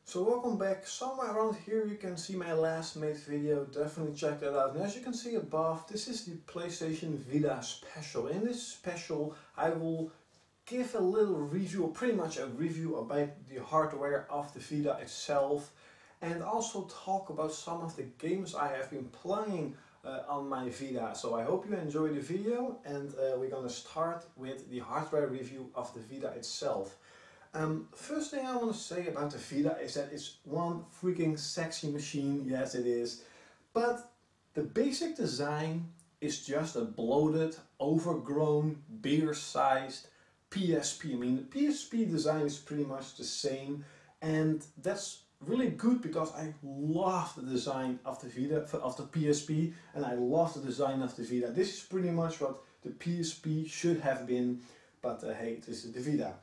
So welcome back. Somewhere around here you can see my last made video, definitely check that out. And as you can see above, this is the PlayStation Vita Special. In this special I will give a little review, or pretty much a review about the hardware of the Vita itself, and also talk about some of the games I have been playing on my Vita. So I hope you enjoy the video, and we're gonna start with the hardware review of the Vita itself. First thing I want to say about the Vita is that it's one freaking sexy machine, yes it is, but the basic design is just a bloated, overgrown, bigger sized PSP. I mean, the PSP design is pretty much the same, and that's really good because I love the design of the Vita, of the PSP, and I love the design of the Vita. This is pretty much what the PSP should have been, but hey, this is the Vita.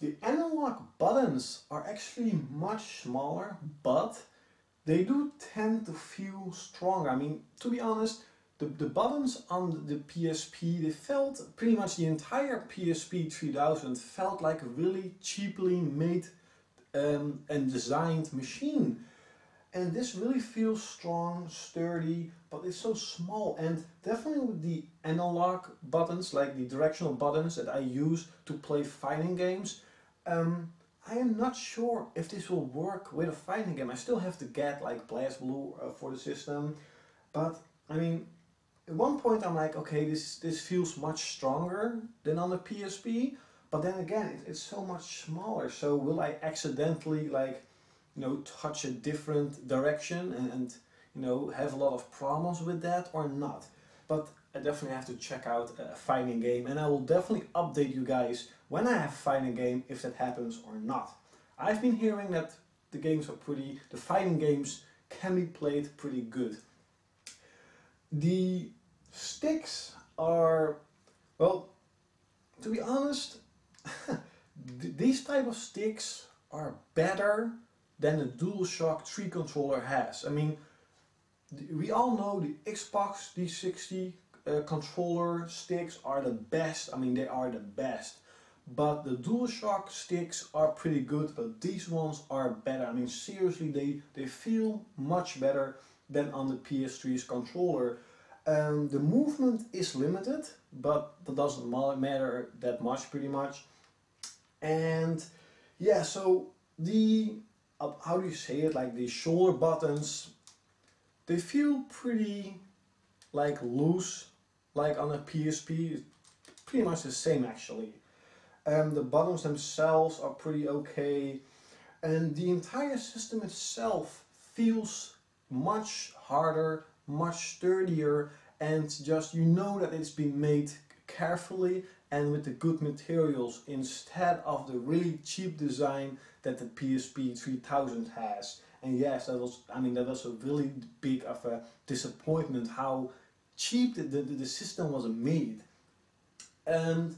The analog buttons are actually much smaller, but they do tend to feel stronger. I mean, to be honest, the buttons on the PSP, they felt pretty much the entire PSP 3000 felt like a really cheaply made and designed machine. And this really feels strong, sturdy, but it's so small. And definitely with the analog buttons, like the directional buttons that I use to play fighting games, I am not sure if this will work with a fighting game. I still have to get like BlazBlue for the system, but I mean, at one point I'm like, okay, this feels much stronger than on the PSP, but then again, it's so much smaller. So will I accidentally, like, you know, touch a different direction and you know, have a lot of problems with that or not? But I definitely have to check out a fighting game, and I will definitely update you guys when I have a fighting game if that happens or not. I've been hearing that the games are the fighting games can be played pretty good. The sticks are, well, to be honest, these type of sticks are better than the DualShock 3 controller has. I mean, we all know the Xbox 360 controller sticks are the best. I mean, they are the best. But the DualShock sticks are pretty good, but these ones are better. I mean, seriously, they feel much better than on the PS3's controller. The movement is limited, but that doesn't matter that much, pretty much. And yeah, so the how do you say it, like the shoulder buttons, they feel pretty like loose, like on a PSP. It's pretty much the same actually. The buttons themselves are pretty okay, and the entire system itself feels much harder, much sturdier, and just, you know that it's been made carefully and with the good materials instead of the really cheap design that the PSP 3000 has. And yes, that was a really big of a disappointment how cheap the system was made. And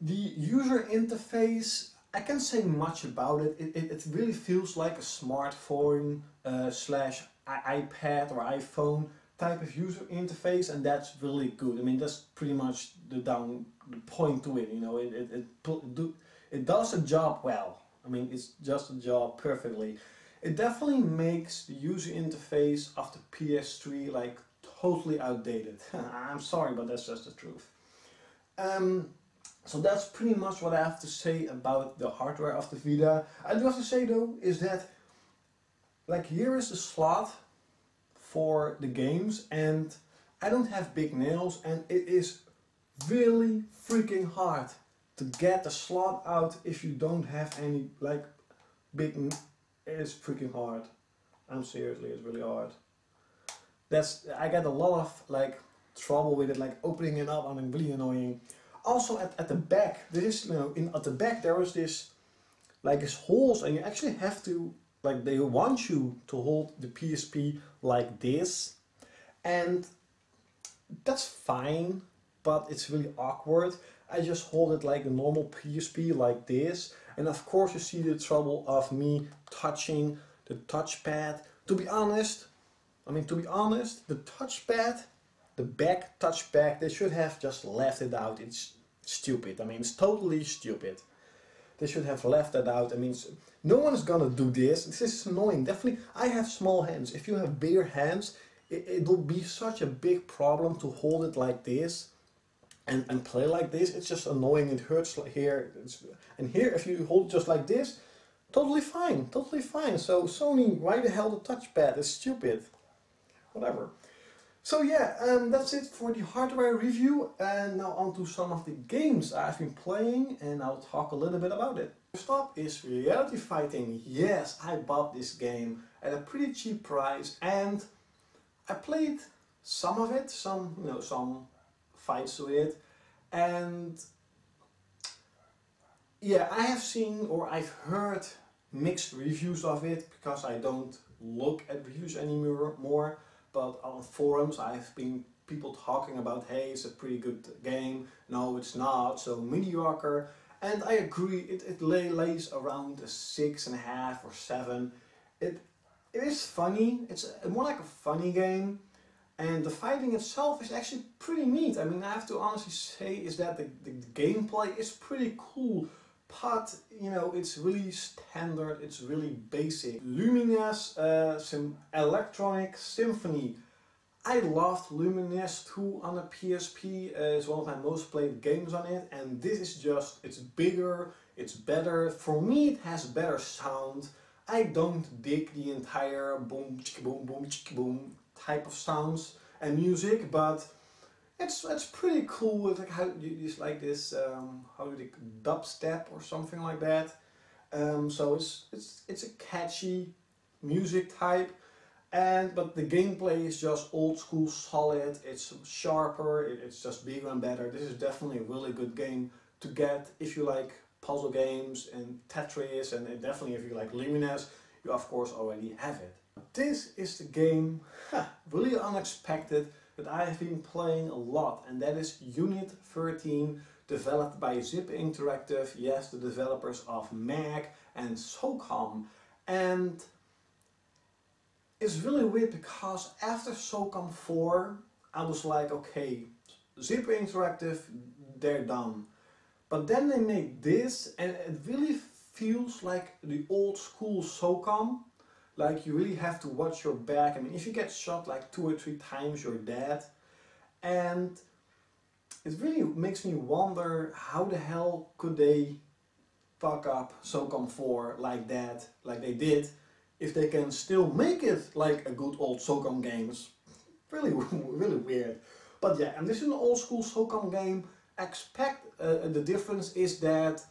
the user interface, I can't say much about it. It really feels like a smartphone slash iPad or iPhone type of user interface, and that's really good. I mean, that's pretty much the point to it. You know, it does a job well. I mean, it's just a job perfectly. It definitely makes the user interface of the PS3 like totally outdated. I'm sorry, but that's just the truth. So that's pretty much what I have to say about the hardware of the Vita. I do have to say though, is that, like, here is the slot for the games, and I don't have big nails, and it is really freaking hard to get the slot out if you don't have any like big. It's freaking hard. I'm seriously, it's really hard. I get a lot of like trouble with it, like opening it up, and it's really annoying. Also at the back, there is, you know, at the back there is this like this holes, and you actually have to, like, they want you to hold the PSP like this, and that's fine, but it's really awkward. I just hold it like a normal PSP like this, and of course you see the trouble of me touching the touchpad. To be honest, the touchpad, the back touchpad, they should have just left it out. It's stupid. I mean, it's totally stupid. They should have left that out. I mean, no one's gonna do this. This is annoying. Definitely, I have small hands. If you have bigger hands, it'll be such a big problem to hold it like this and play like this. It's just annoying. It hurts here. And here, if you hold it just like this, totally fine. Totally fine. So Sony, why the hell the touchpad? It's stupid. Whatever. So yeah, that's it for the hardware review, and now on to some of the games I've been playing, and I'll talk a little bit about it. First up is Reality Fighting. Yes, I bought this game at a pretty cheap price, and I played some of it, some fights with it, and yeah, I have seen or I've heard mixed reviews of it because I don't look at reviews anymore. But on forums I've been people talking about, hey, it's a pretty good game, no it's not, so mediocre. And I agree, it lays around a 6.5 or 7. It is funny, it's more like a funny game, and the fighting itself is actually pretty neat. I mean, I have to honestly say is that the gameplay is pretty cool, but you know, it's really standard, it's really basic. Lumines some electronic symphony. I loved Lumines 2 on the PSP, it's one of my most played games on it, and this is just, it's bigger, it's better. For me it has better sound. I don't dig the entire boom chicka boom boom chicka boom type of sounds and music, but it's pretty cool. It's like how you just like this how do you dubstep or something like that. So it's a catchy music type, but the gameplay is just old school solid. It's sharper. It's just bigger and better. This is definitely a really good game to get if you like puzzle games and Tetris, and definitely if you like Lumines, you of course already have it. This is the game, really unexpected, that I have been playing a lot, and that is Unit 13, developed by Zip Interactive, yes, the developers of Mag and SOCOM. And it's really weird because after SOCOM 4, I was like, okay, Zip Interactive, they're done. But then they made this, and it really feels like the old school SOCOM. Like, you really have to watch your back. I mean, if you get shot like 2 or 3 times, you're dead. And it really makes me wonder, how the hell could they fuck up SOCOM 4 like that, like they did, if they can still make it like a good old SOCOM games. Really, really weird. But yeah, and this is an old school SOCOM game. Expect the difference is that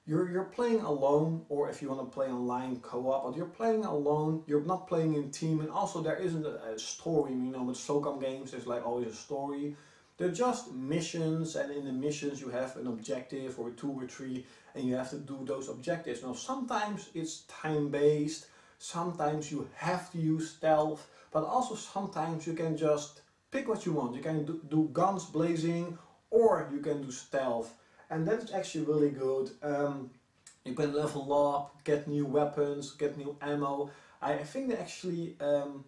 you're playing alone, or if you want to play online co-op, but you're playing alone, you're not playing in team, and also there isn't a story. You know, with SOCOM games there's like always a story. They're just missions, and in the missions you have an objective or 2 or 3, and you have to do those objectives. Now sometimes it's time based, sometimes you have to use stealth, but also sometimes you can just pick what you want. You can do guns blazing, or you can do stealth. And that's actually really good. You can level up, get new weapons, get new ammo. I think they actually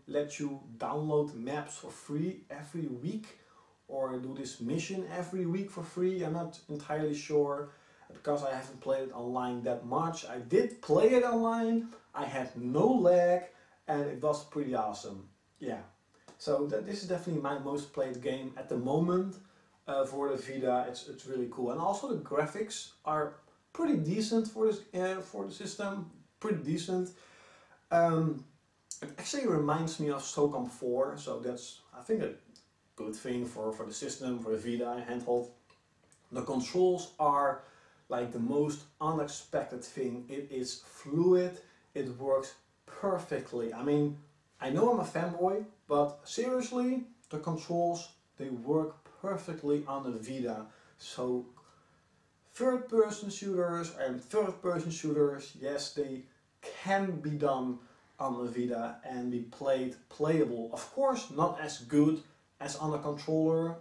let you download maps for free every week, or do this mission every week for free. I'm not entirely sure because I haven't played it online that much. I did play it online, I had no lag, and it was pretty awesome. Yeah, so this is definitely my most played game at the moment. For the Vita, it's really cool, and also the graphics are pretty decent for this for the system. Pretty decent. It actually reminds me of SOCOM 4, so that's, I think, a good thing for the system, for the Vita handheld. The controls are like the most unexpected thing. It is fluid. It works perfectly. I mean, I know I'm a fanboy, but seriously, the controls, they work perfectly on the Vita. So third-person shooters and third-person shooters, yes, they can be done on the Vita and be playable. Of course, not as good as on a controller,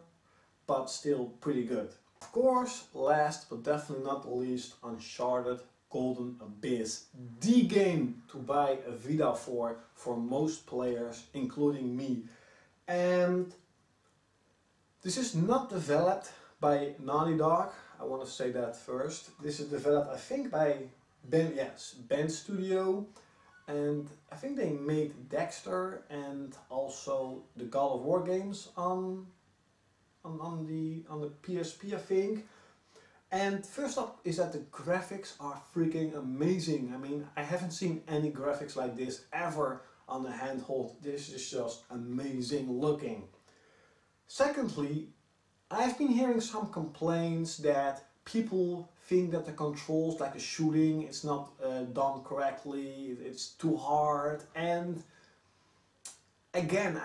but still pretty good. Of course, last but definitely not least, Uncharted Golden Abyss. The game to buy a Vita for most players, including me. And this is not developed by Naughty Dog. I want to say that first. This is developed, I think, by Ben Studio, and I think they made Dexter and also the God of War games on the PSP, I think. And first up is that the graphics are freaking amazing. I mean, I haven't seen any graphics like this ever on a handheld. This is just amazing looking. Secondly, I've been hearing some complaints that people think that the controls, like the shooting, it's not done correctly, it's too hard. And again,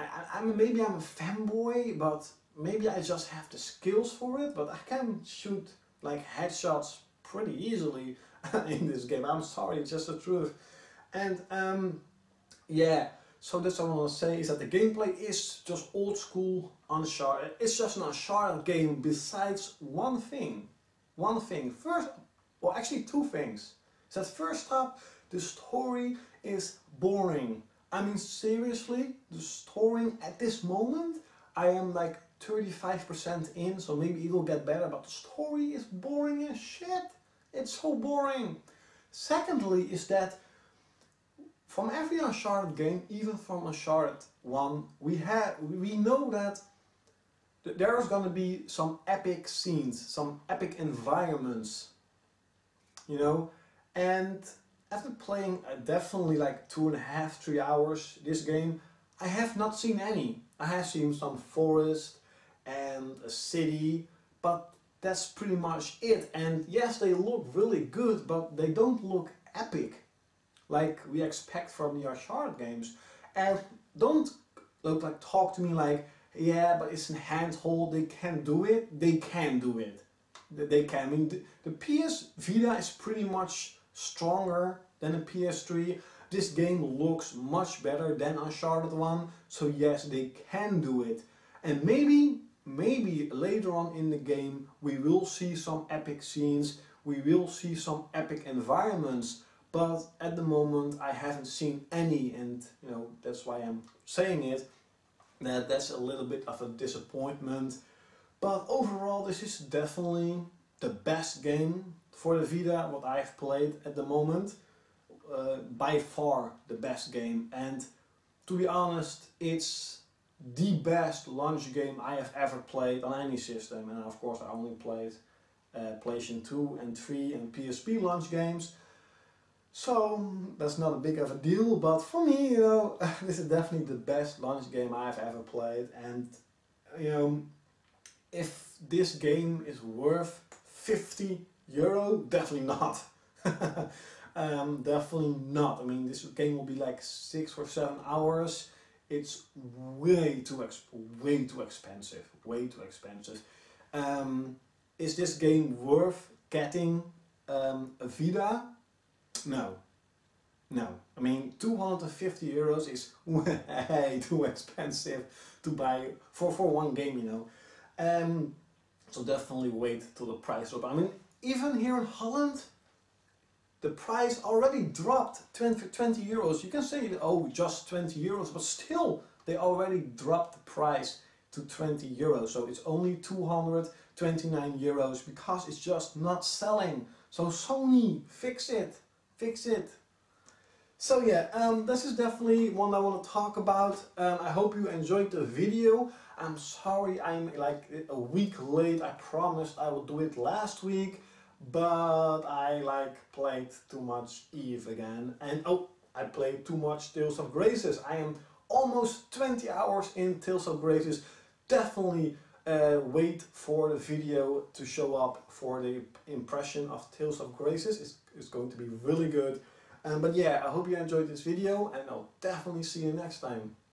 maybe I'm a fanboy, but maybe I just have the skills for it, but I can shoot like headshots pretty easily in this game. I'm sorry, it's just the truth. And yeah, so that's what I want to say, is that the gameplay is just old school Uncharted. It's just an Uncharted game besides one thing. First, well, actually two things. Is that first up, the story is boring. I mean, seriously, the story at this moment, I am like 35% in, so maybe it'll get better, but the story is boring as shit. It's so boring. Secondly, is that from every Uncharted game, even from Uncharted 1, we know that there's gonna be some epic scenes, some epic environments, you know. And after playing definitely like 2.5, 3 hours this game, I have not seen any. I have seen some forest and a city, but that's pretty much it. And yes, they look really good, but they don't look epic like we expect from the Uncharted games. And don't talk to me like, yeah, but it's a handhold, they can do it. They can do it. They can. I mean, the PS Vita is pretty much stronger than the PS3. This game looks much better than Uncharted 1, so yes, they can do it. And maybe later on in the game we will see some epic scenes, we will see some epic environments, but at the moment I haven't seen any, and you know, that's why I'm saying it, that's a little bit of a disappointment. But overall, this is definitely the best game for the Vita what I've played at the moment. By far the best game, and to be honest, it's the best launch game I have ever played on any system. And of course I only played PlayStation 2 and 3 and PSP launch games, so that's not a big of a deal. But for me, you know, this is definitely the best launch game I've ever played. And you know, if this game is worth €50, definitely not. Definitely not. I mean, this game will be like 6 or 7 hours. It's way too expensive. Way too expensive. Is this game worth getting a Vita? No. No. I mean, €250 is way too expensive to buy for one game, you know. So definitely wait till the price drop. I mean, even here in Holland, the price already dropped 20 euros. You can say, oh, just 20 euros, but still, they already dropped the price to 20 euros. So it's only 229 euros because it's just not selling. So Sony, fix it, fix it. So yeah, this is definitely one I want to talk about. I hope you enjoyed the video. I'm sorry I'm like a week late. I promised I would do it last week, but I played too much Eve again, and oh, I played too much Tales of Graces. I am almost 20 hours in Tales of Graces. Definitely wait for the video to show up for the impression of Tales of Graces. It's going to be really good. But yeah, I hope you enjoyed this video, and I'll definitely see you next time.